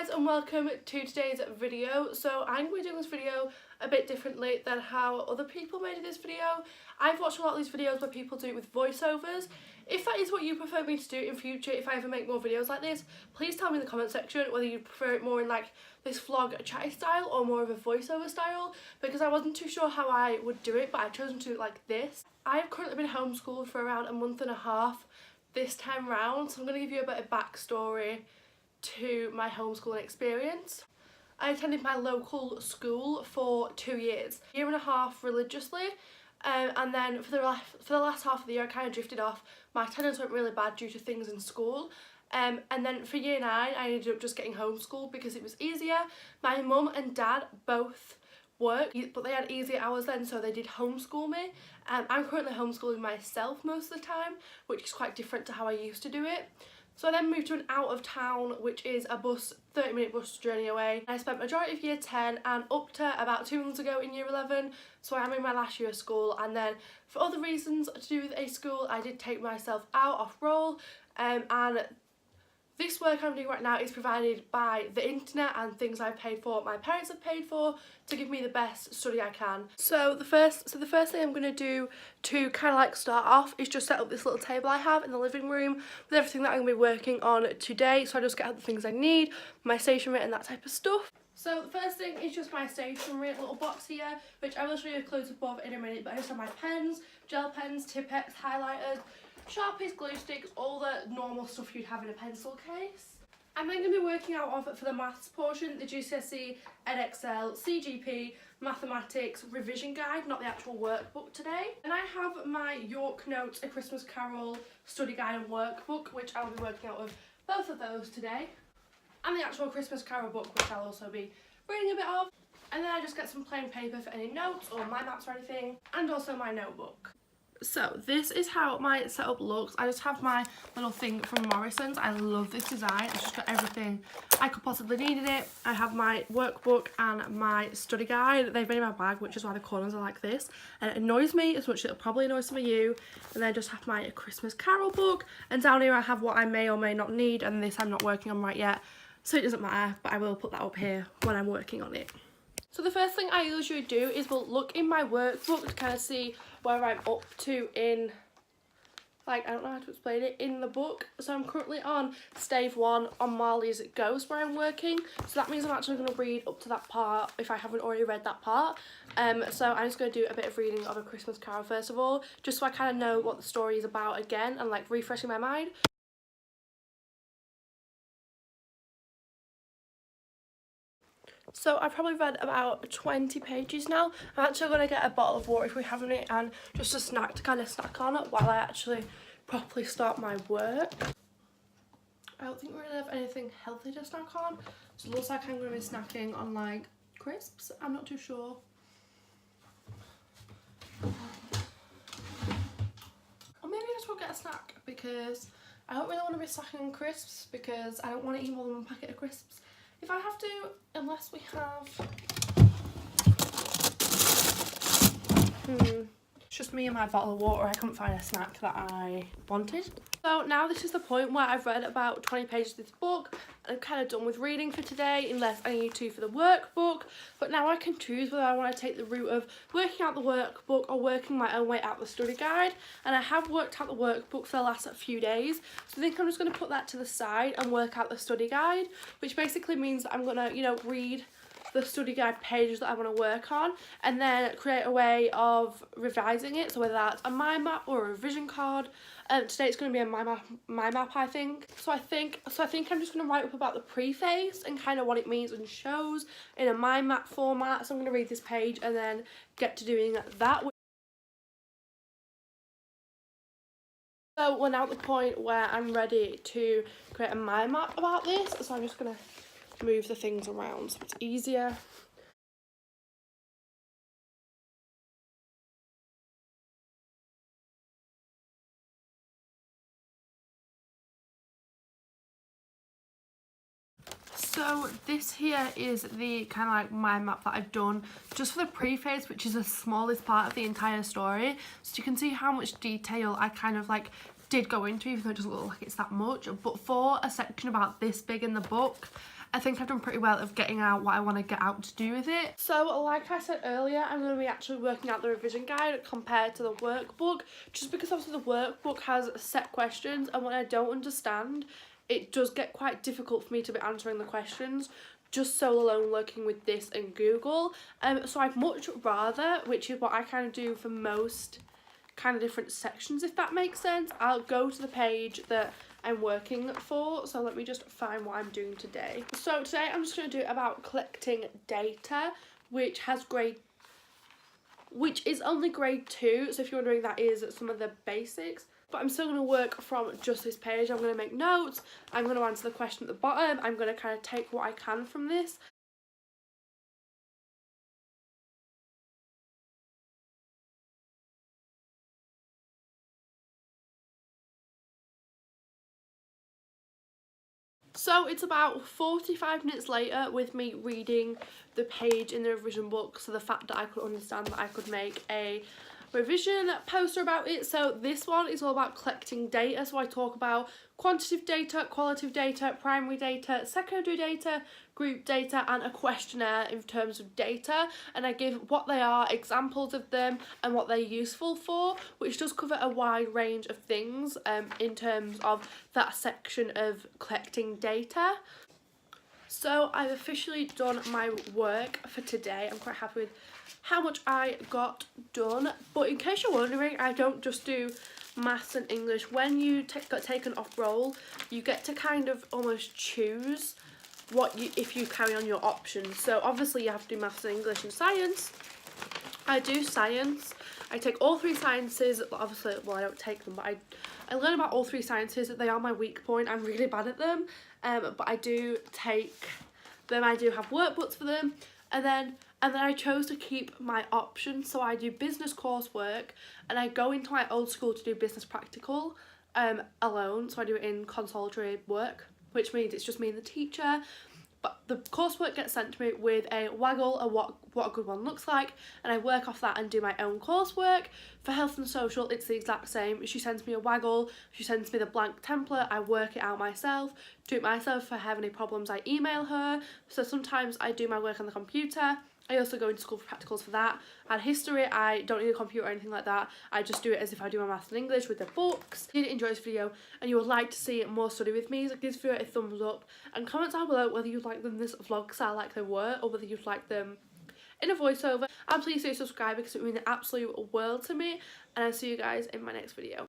guys, and welcome to today's video. So I'm going to be doing this video a bit differently than how other people made this video. I've watched a lot of these videos where people do it with voiceovers. If that is what you prefer me to do in future, if I ever make more videos like this, please tell me in the comment section whether you prefer it more in like this vlog chatty style or more of a voiceover style, because I wasn't too sure how I would do it, but I've chosen to do it like this. I've currently been homeschooled for around a month and a half this time round, so I'm going to give you a bit of backstory to my homeschooling experience. I attended my local school for 2 years, a year and a half religiously, and then for the last half of the year I kind of drifted off. My attendance went really bad due to things in school, and then for year 9 I ended up just getting homeschooled because it was easier. My mum and dad both work, but they had easier hours then, so they did homeschool me. I'm currently homeschooling myself most of the time, which is quite different to how I used to do it. So I then moved to an out of town, which is a 30-minute bus journey away. I spent majority of year 10 and up to about 2 months ago in year 11, so I'm in my last year of school. And then for other reasons to do with a school, I did take myself out off role, and this work I'm doing right now is provided by the internet and things I've paid for, my parents have paid for, to give me the best study I can. So the first thing I'm going to do to kind of like start off is just set up this little table I have in the living room with everything that I'm going to be working on today. So I just get out the things I need, my stationery and that type of stuff. So the first thing is just my stationery little box here, which I will show you close above in a minute, but I just have my pens, gel pens, Tipp-Ex, highlighters, Sharpies, glue sticks, all the normal stuff you'd have in a pencil case. I'm then going to be working out of, for the maths portion, the GCSE, EdXL, CGP, mathematics revision guide, not the actual workbook today. And I have my York Notes, A Christmas Carol study guide and workbook, which I'll be working out of both of those today. And the actual Christmas Carol book, which I'll also be reading a bit of. And then I just get some plain paper for any notes or mind maps or anything, and also my notebook. So this is how my setup looks. I just have my little thing from Morrison's. I love this design. It's just got everything I could possibly need in it. I have my workbook and my study guide. They've been in my bag, which is why the corners are like this. And it annoys me as much as it'll probably annoy some of you. And then I just have my Christmas Carol book. And down here I have what I may or may not need. And this I'm not working on right yet, so it doesn't matter. But I will put that up here when I'm working on it. So the first thing I usually do is we'll look in my workbook to kind of see where I'm up to in, like, I don't know how to explain it, in the book. So I'm currently on stave 1 on Marley's Ghost where I'm working. So that means I'm actually going to read up to that part if I haven't already read that part. So I'm just going to do a bit of reading of A Christmas Carol first of all, just so I kind of know what the story is about again and like refreshing my mind. So I've probably read about 20 pages now. I'm actually going to get a bottle of water if we have any, and just a snack to kind of snack on it while I actually properly start my work. I don't think we really have anything healthy to snack on, so it looks like I'm going to be snacking on like crisps. I'm not too sure. Or maybe I just won't get a snack because I don't really want to be snacking on crisps because I don't want to eat more than 1 packet of crisps if I have to, unless we have, it's just me and my bottle of water. I couldn't find a snack that I wanted. So now this is the point where I've read about 20 pages of this book. I'm kind of done with reading for today, unless I need to for the workbook. But now I can choose whether I want to take the route of working out the workbook or working my own way out the study guide. And I have worked out the workbook for the last few days. So I think I'm just going to put that to the side and work out the study guide, which basically means that I'm going to, you know, read the study guide pages that I want to work on and then create a way of revising it, so whether that's a mind map or a revision card. Today it's going to be a mind map I think. So I think I'm just going to write up about the preface and kind of what it means and shows in a mind map format. So I'm going to read this page and then get to doing that. So we're now at the point where I'm ready to create a mind map about this, so I'm just going to move the things around so it's easier. So this here is the kind of like mind map that I've done just for the preface, which is the smallest part of the entire story. So you can see how much detail I kind of like did go into, even though it doesn't look like it's that much. But for a section about this big in the book, I think I've done pretty well of getting out what I want to get out to do with it. So like I said earlier, I'm going to be actually working out the revision guide compared to the workbook, just because obviously the workbook has set questions, and when I don't understand, it does get quite difficult for me to be answering the questions just so alone working with this and Google. So I'd much rather, which is what I kind of do for most kind of different sections, if that makes sense, I'll go to the page that I'm working for. So let me just find what I'm doing today. So today I'm just going to do about collecting data, which is only grade 2. So if you're wondering, that is some of the basics. But I'm still going to work from just this page. I'm going to make notes, I'm going to answer the question at the bottom, I'm going to kind of take what I can from this. So it's about 45 minutes later with me reading the page in the revision book, so the fact that I could understand that I could make a revision poster about it. So this one is all about collecting data, so I talk about quantitative data, qualitative data, primary data, secondary data, group data, and a questionnaire in terms of data, and I give what they are, examples of them, and what they're useful for, which does cover a wide range of things in terms of that section of collecting data. So I've officially done my work for today. I'm quite happy with how much I got done, but in case you're wondering, I don't just do maths and English. When you got taken off roll, you get to kind of almost choose if you carry on your options. So obviously you have to do maths and English and science. I do science. I take all 3 sciences. Obviously, well, I don't take them, but I learn about all 3 sciences. They are my weak point. I'm really bad at them, but I do take them. I do have workbooks for them, and then I chose to keep my options. So I do business coursework, and I go into my old school to do business practical alone. So I do it in consolatory work, which means it's just me and the teacher. But the coursework gets sent to me with a waggle of what a good one looks like, and I work off that and do my own coursework. For health and social, it's the exact same. She sends me a waggle, she sends me the blank template, I work it out myself, do it myself. If I have any problems, I email her. So sometimes I do my work on the computer. I also go into school for practicals for that. And history, I don't need a computer or anything like that. I just do it as if I do my maths and English with the books. If you did enjoy this video and you would like to see more study with me, so give this video a thumbs up and comment down below whether you'd like them in this vlog style like they were, or whether you'd like them in a voiceover. And please do subscribe because it would mean the absolute world to me. And I'll see you guys in my next video.